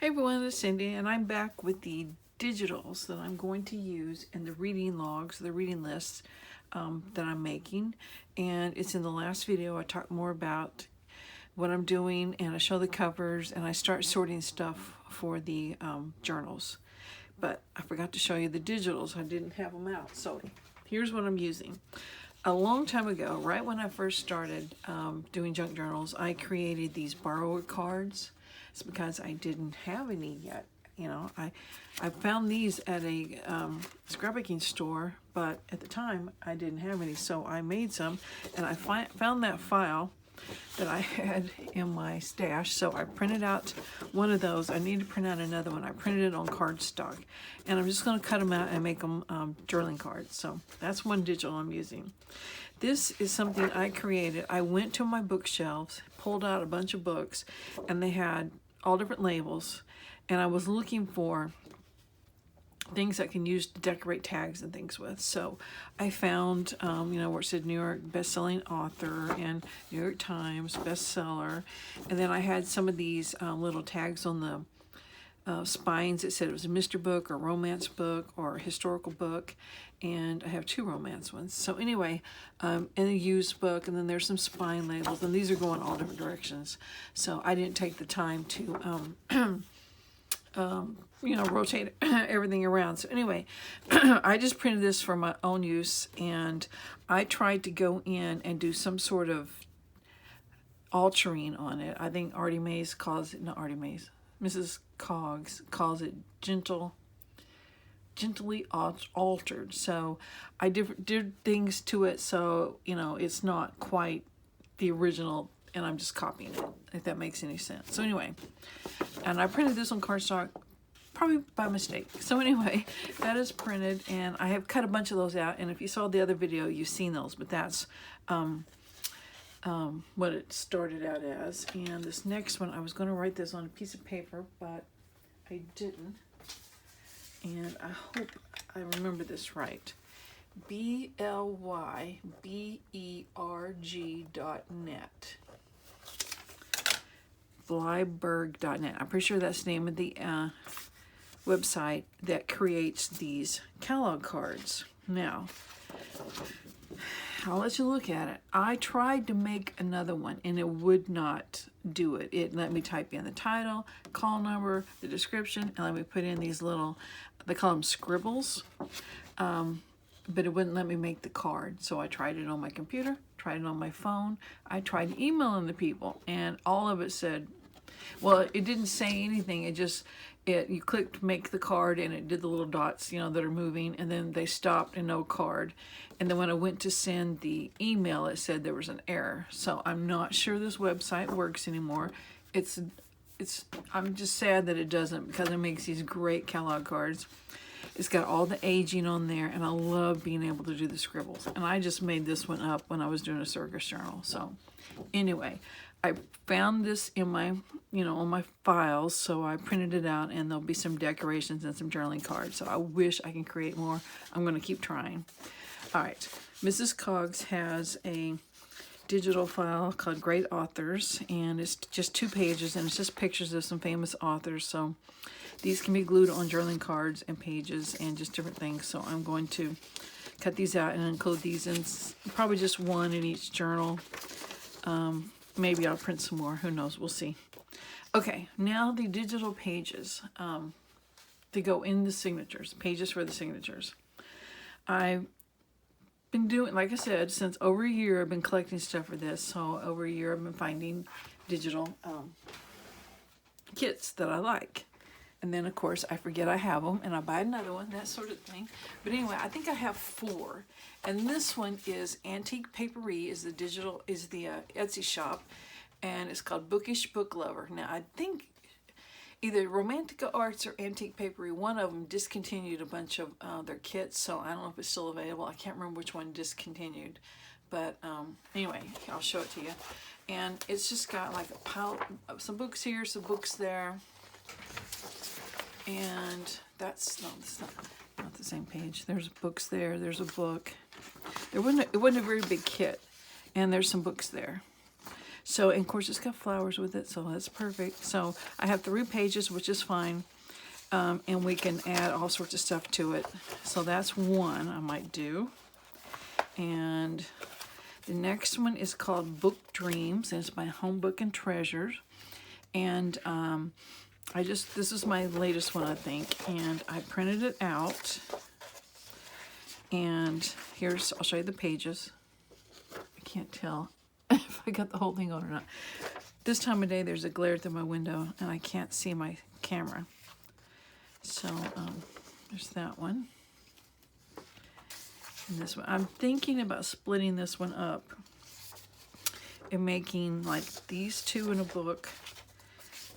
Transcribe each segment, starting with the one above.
Hey everyone, it's Cindy, and I'm back with the digitals that I'm going to use in the reading logs, the reading lists that I'm making. And it's in the last video. I talk more about what I'm doing, and I show the covers, and I start sorting stuff for the journals. But I forgot to show you the digitals. I didn't have them out. So here's what I'm using. A long time ago, right when I first started doing junk journals, I created these borrower cards. It's because I didn't have any yet. You know, I found these at a scrapbooking store, but at the time I didn't have any, so I made some, and I found that file that I had in my stash, so I printed out one of those. I need to print out another one. I printed it on cardstock, and I'm just going to cut them out and make them journaling cards. So that's one digital I'm using. This is something I created. I went to my bookshelves, pulled out a bunch of books, and they had all different labels, and I was looking for things I can use to decorate tags and things with. So I found, where it said New York best-selling author and New York Times bestseller, and then I had some of these little tags on the spines that said it was a mystery book or romance book or historical book, and I have two romance ones. So anyway, and a used book, and then there's some spine labels, and these are going all different directions. So I didn't take the time to rotate everything around. So anyway, I just printed this for my own use, and I tried to go in and do some sort of altering on it. I think Artie Mays calls it, not Artie Mays, Mrs. Coggs calls it gently altered. So I did things to it so, it's not quite the original, and I'm just copying it, if that makes any sense. So anyway, and I printed this on cardstock, probably by mistake. So anyway, that is printed, and I have cut a bunch of those out, and if you saw the other video, you've seen those, but that's what it started out as. And this next one, I was going to write this on a piece of paper, but I didn't, and I hope I remember this right. BLYBERG.net. Flyberg.net. I'm pretty sure that's the name of the website that creates these catalog cards. Now, I'll let you look at it. I tried to make another one, and it would not do it. It let me type in the title, call number, the description, and let me put in these little, they call them scribbles, but it wouldn't let me make the card. So I tried it on my computer, tried it on my phone. I tried emailing the people, and all of it said, well, it didn't say anything. It just, you clicked make the card, and it did the little dots, that are moving, and then they stopped and no card. And then when I went to send the email, it said there was an error. So I'm not sure this website works anymore. I'm just sad that it doesn't, because it makes these great catalog cards. It's got all the aging on there, and I love being able to do the scribbles. And I just made this one up when I was doing a circus journal. So anyway, I found this in my, on my files, so I printed it out, and there'll be some decorations and some journaling cards. So I wish I can create more. I'm going to keep trying. All right, Mrs. Coggs has a digital file called Great Authors, and it's just 2 pages, and it's just pictures of some famous authors. So these can be glued on journaling cards and pages and just different things. So I'm going to cut these out and include these in probably just one in each journal. Maybe I'll print some more. Who knows? We'll see. Okay, now the digital pages to go in the signatures, pages for the signatures. I've been doing, like I said, since over a year I've been collecting stuff for this. So over a year I've been finding digital kits that I like. And then, of course, I forget I have them, and I buy another one, that sort of thing. But anyway, I think I have 4. And this one is Antiquepaperie, is the Etsy shop, and it's called Bookish Book Lover. Now, I think either Romantica Arts or Antiquepaperie, one of them discontinued a bunch of their kits, so I don't know if it's still available. I can't remember which one discontinued. But anyway, I'll show it to you. And it's just got like a pile of some books here, some books there. And that's not the same page. There's books there. There's a book. It wasn't a very big kit, and there's some books there. So, and of course it's got flowers with it, so that's perfect. So I have 3 pages, which is fine. And we can add all sorts of stuff to it. So that's one I might do. And the next one is called Book Dreams, and it's by HomeBookandTreasure. And this is my latest one, I think, and I printed it out. And here's, I'll show you the pages. I can't tell if I got the whole thing on or not. This time of day, there's a glare through my window, and I can't see my camera. So, there's that one. And this one. I'm thinking about splitting this one up and making like these 2 in a book.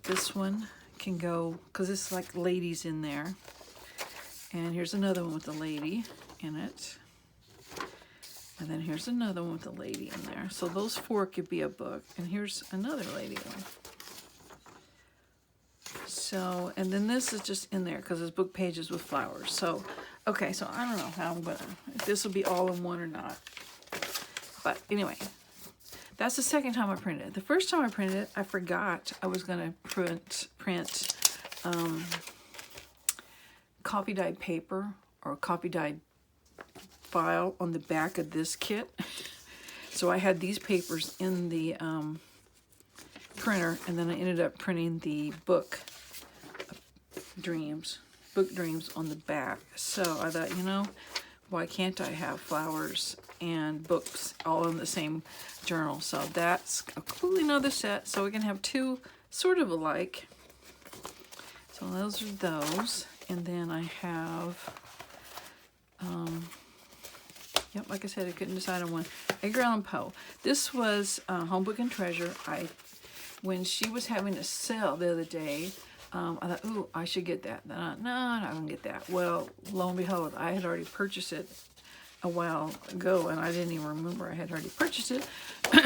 This one can go, because it's like ladies in there. And here's another one with a lady in it. And then here's another one with a lady in there. So those 4 could be a book. And here's another lady one. So, and then this is just in there because it's book pages with flowers. So, okay, so I don't know how I'm gonna, if this will be all in one or not. But anyway, that's the second time I printed it. The first time I printed it, I forgot I was gonna print coffee dyed paper or coffee dyed file on the back of this kit. So I had these papers in the printer, and then I ended up printing the book dreams on the back. So I thought, you know, why can't I have flowers and books all in the same journal? So that's a completely another set. So we can have 2 sort of alike. So those are those. And then I have, yep, like I said, I couldn't decide on one. Edgar Allen Poe. This was HomeBookandTreasure. When she was having a sale the other day, I thought, ooh, I should get that. Then no, I'm not gonna get that. Well, lo and behold, I had already purchased it a while ago, and I didn't even remember I had already purchased it.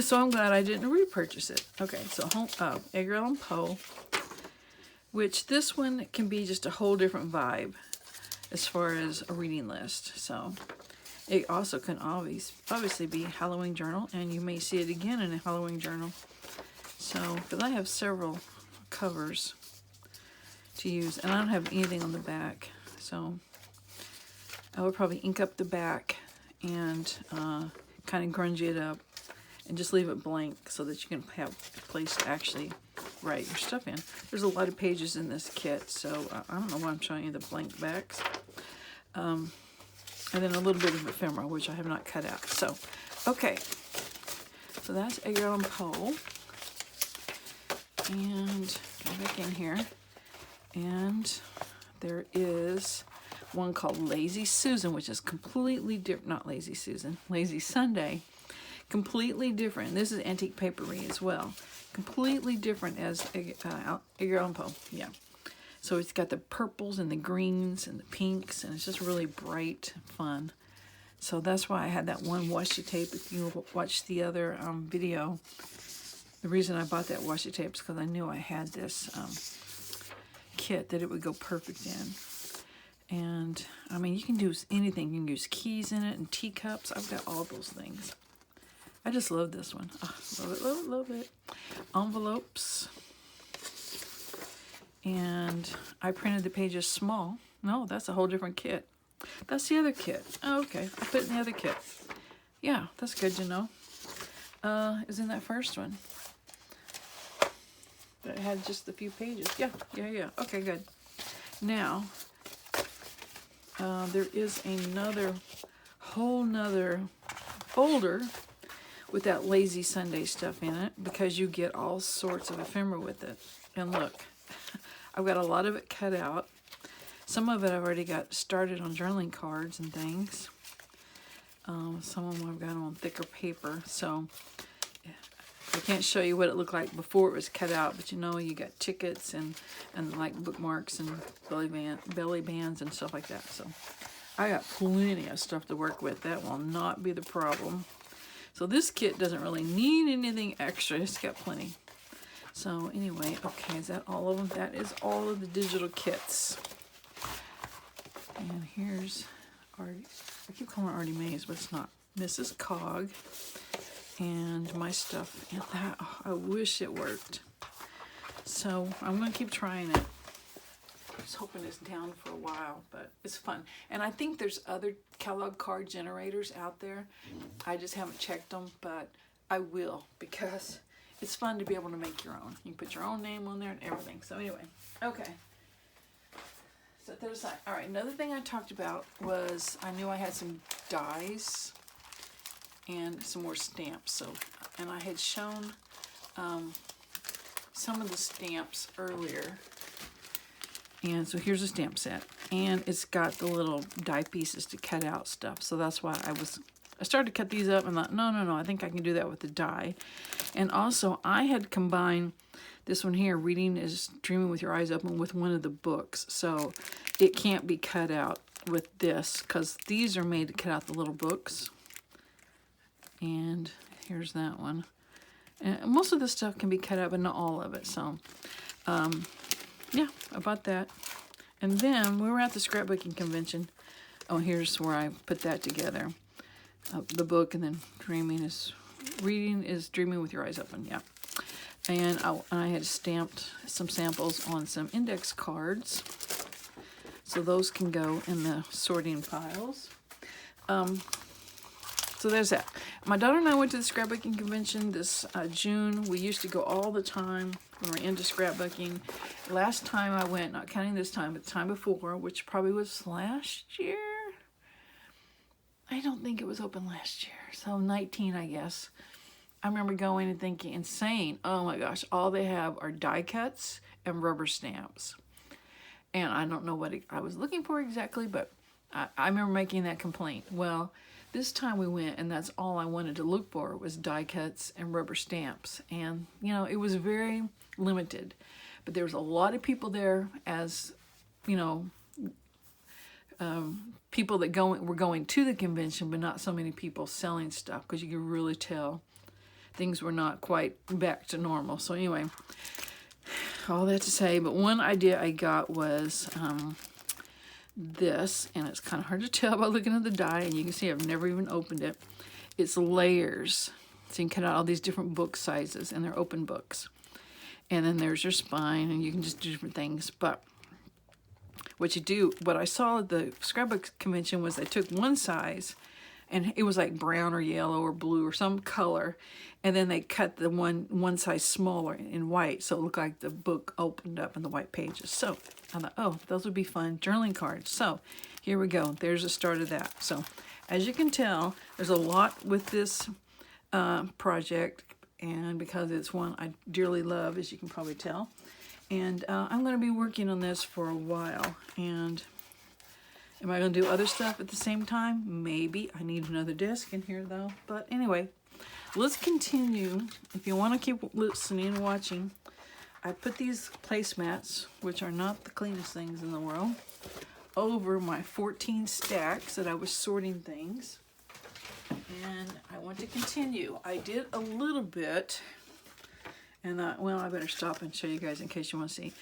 So I'm glad I didn't repurchase it. Okay, so Edgar Allen Poe, which this one can be just a whole different vibe as far as a reading list. So it also can obviously be a Halloween journal, and you may see it again in a Halloween journal. So, because I have several covers to use, and I don't have anything on the back, so I would probably ink up the back and kind of grunge it up and just leave it blank so that you can have a place to actually write your stuff in. There's a lot of pages in this kit, so I don't know why I'm showing you the blank backs. And then a little bit of ephemera, which I have not cut out. So, okay. So that's Edgar Allan Poe. And go back in here. And there is one called Lazy Susan, which is completely different. Not Lazy Susan, Lazy Sunday. Completely different. This is Antiquepaperie as well. Completely different as Edgar Allan Poe. Yeah. So it's got the purples and the greens and the pinks, and it's just really bright and fun. So that's why I had that one washi tape. If you watch the other video, the reason I bought that washi tape is because I knew I had this kit that it would go perfect in. And I mean, you can use anything. You can use keys in it and teacups. I've got all those things. I just love this one. Oh, love it, love it, love it. Envelopes. And I printed the pages small. No, that's a whole different kit. That's the other kit. Oh, okay. I put it in the other kit. Yeah, that's good to know. Is in that first one. That had just a few pages. Yeah. Okay, good. Now, there is whole nother folder with that Lazy Sunday stuff in it, because you get all sorts of ephemera with it. And look, I've got a lot of it cut out. Some of it I've already got started on journaling cards and things. Some of them I've got on thicker paper. So I can't show you what it looked like before it was cut out, but you know, you got tickets and like bookmarks and belly bands and stuff like that. So I got plenty of stuff to work with. That will not be the problem. So this kit doesn't really need anything extra. It's got plenty. So anyway, okay, is that all of them? That is all of the digital kits. And here's Artie. I keep calling her Artie Mays, but it's not. Mrs. Cog. and my stuff. And that, oh, I wish it worked. So I'm going to keep trying it. I was hoping it's down for a while, but it's fun. And I think there's other catalog card generators out there. I just haven't checked them, but I will, because it's fun to be able to make your own. You can put your own name on there and everything. So anyway, okay. Set that aside. All right, another thing I talked about was I knew I had some dies and some more stamps. So, and I had shown some of the stamps earlier. And so here's a stamp set, and it's got the little die pieces to cut out stuff. So that's why I started to cut these up and thought, no, I think I can do that with the die. And also I had combined this one here, Reading is Dreaming with Your Eyes Open, with one of the books. So it can't be cut out with this, because these are made to cut out the little books. And here's that one. And most of this stuff can be cut out, but not all of it. So, yeah, about that. And then we were at the scrapbooking convention. Oh, here's where I put that together. The book, and then Reading is Dreaming with Your Eyes Open. Yeah. And I had stamped some samples on some index cards. So those can go in the sorting piles. So there's that. My daughter and I went to the scrapbooking convention this June. We used to go all the time. We were into scrapbooking. Last time I went, not counting this time, but the time before, which probably was last year. I don't think it was open last year. So 19, I guess. I remember going and thinking, insane. Oh my gosh, all they have are die cuts and rubber stamps. And I don't know what I was looking for exactly, but I remember making that complaint. Well, this time we went, and that's all I wanted to look for was die cuts and rubber stamps. And, you know, it was very limited. But there was a lot of people there, as, you know, people that were going to the convention, but not so many people selling stuff, because you could really tell things were not quite back to normal. So anyway, all that to say, but one idea I got was this, and it's kind of hard to tell by looking at the die, and you can see I've never even opened it. It's layers. So you can cut out all these different book sizes, and they're open books. And then there's your spine, and you can just do different things. But what I saw at the scrapbook convention was they took one size, and it was like brown or yellow or blue or some color, and then they cut the one size smaller in white, so it looked like the book opened up in the white pages. So I thought, oh, those would be fun journaling cards. So here we go. There's the start of that. So as you can tell, there's a lot with this project, and because it's one I dearly love, as you can probably tell. And I'm going to be working on this for a while. And am I going to do other stuff at the same time? Maybe. I need another desk in here, though. But anyway, let's continue. If you want to keep listening and watching, I put these placemats, which are not the cleanest things in the world, over my 14 stacks that I was sorting things. And I want to continue. I did a little bit. And well, I better stop and show you guys in case you want to see.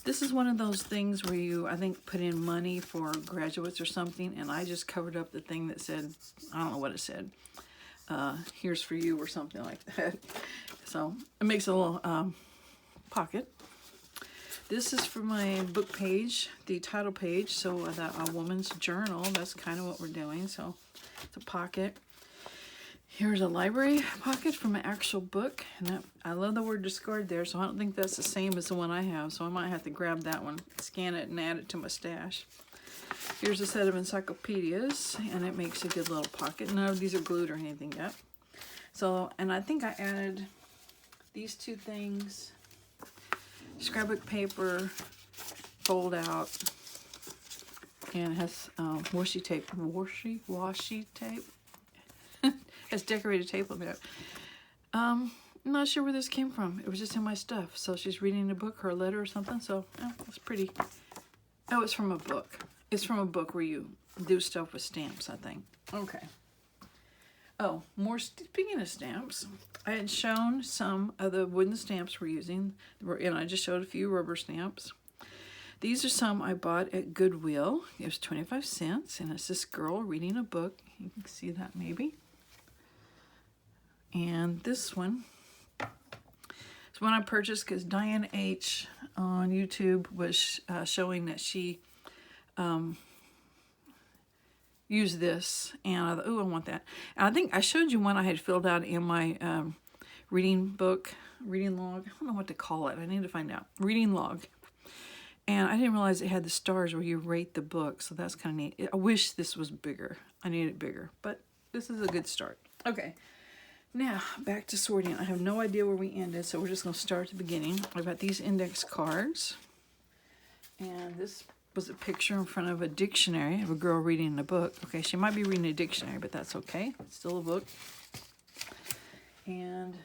This is one of those things where you, I think, put in money for graduates or something, and I just covered up the thing that said, I don't know what it said, here's for you or something like that. So it makes a little pocket. This is for my book page, the title page, so a woman's journal. That's kind of what we're doing. So it's a pocket. Here's a library pocket from an actual book, and I love the word discard there, so I don't think that's the same as the one I have, so I might have to grab that one, scan it, and add it to my stash. Here's a set of encyclopedias, and it makes a good little pocket. None of these are glued or anything yet. So, and I think I added these two things, scrapbook paper, fold out, and it has washi tape. Washi tape? Has decorated tape on it. I'm not sure where this came from. It was just in my stuff. So she's reading a book or a letter or something. So it's pretty. Oh, it's from a book. It's from a book where you do stuff with stamps, I think. Okay. Oh, more. Speaking of stamps, I had shown some of the wooden stamps we're using, and I just showed a few rubber stamps. These are some I bought at Goodwill. It was 25 cents, and it's this girl reading a book. You can see that maybe. And this one is one I purchased because Diane H. on YouTube was showing that she used this, and I thought, oh, I want that. And I think I showed you one I had filled out in my reading log. I don't know what to call it. I need to find out. Reading log. And I didn't realize it had the stars where you rate the book, so that's kind of neat. I wish this was bigger. I need it bigger, but this is a good start. Okay, now back to sorting. I have no idea where we ended, so we're just going to start at the beginning. I've got these index cards, and this was a picture in front of a dictionary of a girl reading a book. Okay, she might be reading a dictionary, but that's okay. It's still a book. And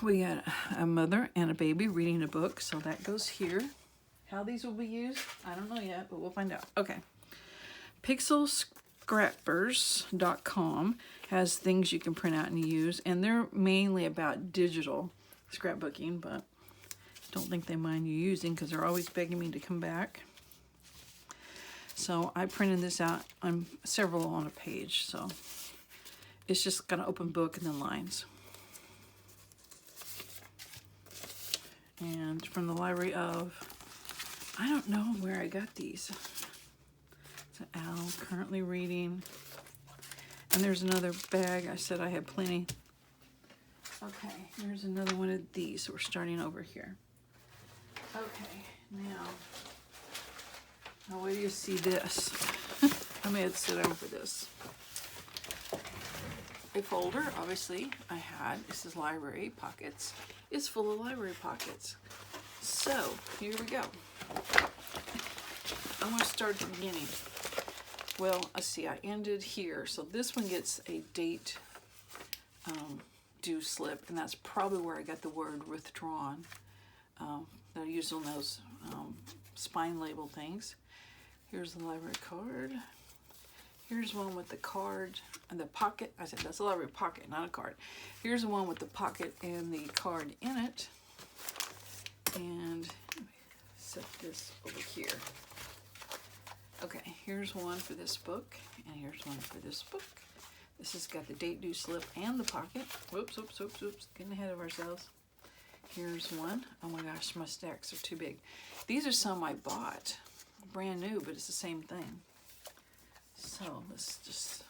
we got a mother and a baby reading a book, so that goes here. How these will be used, I don't know yet, but we'll find out. Okay. PixelScrappers.com has things you can print out and use, and they're mainly about digital scrapbooking, but don't think they mind you using because they're always begging me to come back. So I printed this out on several on a page, so it's just got an open book and then lines. And from the library of, I don't know where I got these. So Al, currently reading. And there's another bag. I said I had plenty. Okay, here's another one of these. So we're starting over here. Okay, now where do you see this? I may have to sit down for this. A folder, obviously, I had. This is library pockets. It's full of library pockets. So, here we go. I'm going to start at the beginning. Well, let's see, I ended here. So this one gets a date due slip, and that's probably where I got the word withdrawn. That I use on those spine label things. Here's the library card. Here's one with the card and the pocket. I said that's a library pocket, not a card. Here's the one with the pocket and the card in it. And let me set this over here. Okay, here's one for this book, and here's one for this book. This has got the date due slip and the pocket. Whoops, whoops, whoops, whoops. Getting ahead of ourselves. Here's one. Oh my gosh, my stacks are too big. These are some I bought, brand new, but it's the same thing. So let's just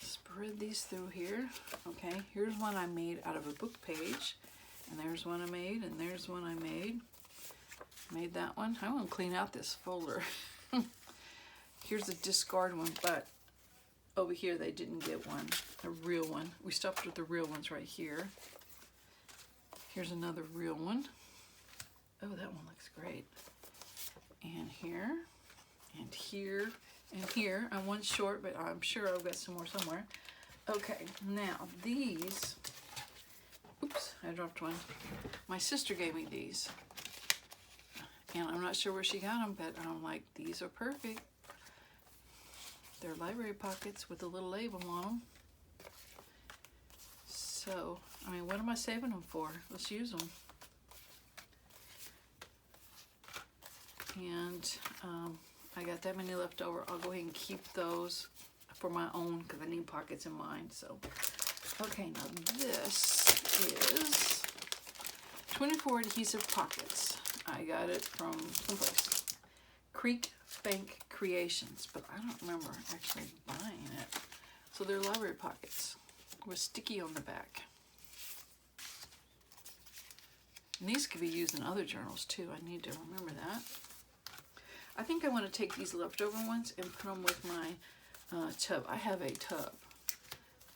spread these through here. Okay, here's one I made out of a book page. And there's one I made, and there's one I made. Made that one. I want to clean out this folder. Here's a discard one, but over here they didn't get one, a real one. We stopped with the real ones right here. Here's another real one. Oh, that one looks great. And here, and here, and here. I'm one short, but I'm sure I've got some more somewhere. Okay, now these, oops, I dropped one. My sister gave me these. And I'm not sure where she got them, but I'm like, these are perfect. They're library pockets with a little label on them. So, I mean, what am I saving them for? Let's use them. And I got that many left over. I'll go ahead and keep those for my own because I need pockets in mine. So, okay, now this is 24 Adhesive Pockets. I got it from someplace. Creek Bank Creations, but I don't remember actually buying it. So they're library pockets with sticky on the back. And these could be used in other journals too. I need to remember that. I think I want to take these leftover ones and put them with my tub. I have a tub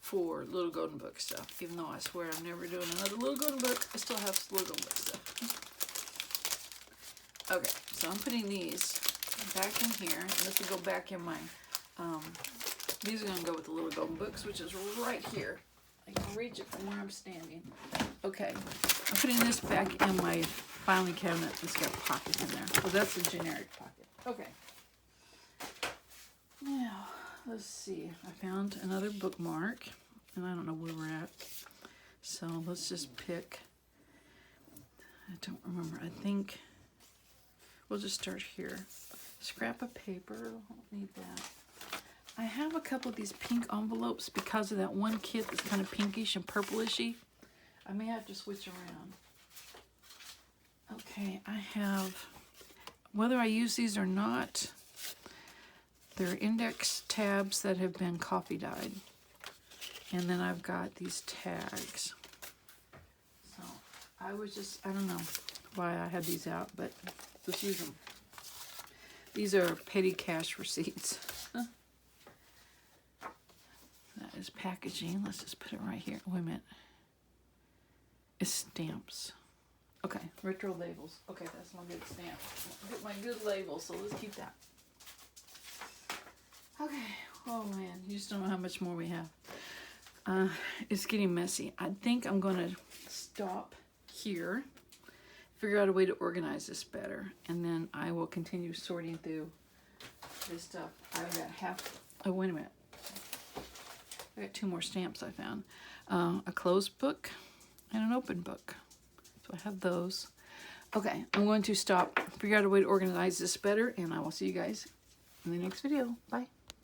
for Little Golden Book stuff. Even though I swear I'm never doing another Little Golden Book, I still have Little Golden Book stuff. Okay, so I'm putting these back in here. And this will go back in my, these are going to go with the Little Golden Books, which is right here. I can reach it from where I'm standing. Okay, I'm putting this back in my filing cabinet. It's got pockets in there. So that's a generic pocket. Okay. Now, let's see. I found another bookmark, and I don't know where we're at. So let's just pick. I don't remember. I think we'll just start here. Scrap of paper. I don't need that. I have a couple of these pink envelopes because of that one kit that's kind of pinkish and purplishy. I may have to switch around. Okay, I have, whether I use these or not, they're index tabs that have been coffee dyed. And then I've got these tags. So I don't know why I had these out, but let's use them. These are petty cash receipts. That is packaging. Let's just put it right here. Wait a minute. It's stamps. Okay, retro labels. Okay, that's my good stamp. Get my good labels, so let's keep that. Okay. Oh man, you just don't know how much more we have. It's getting messy. I think I'm going to stop here, figure out a way to organize this better, and then I will continue sorting through this stuff. I've got oh, wait a minute. I got 2 more stamps I found. A closed book and an open book. So I have those. Okay, I'm going to stop, figure out a way to organize this better, and I will see you guys in the next video. Bye.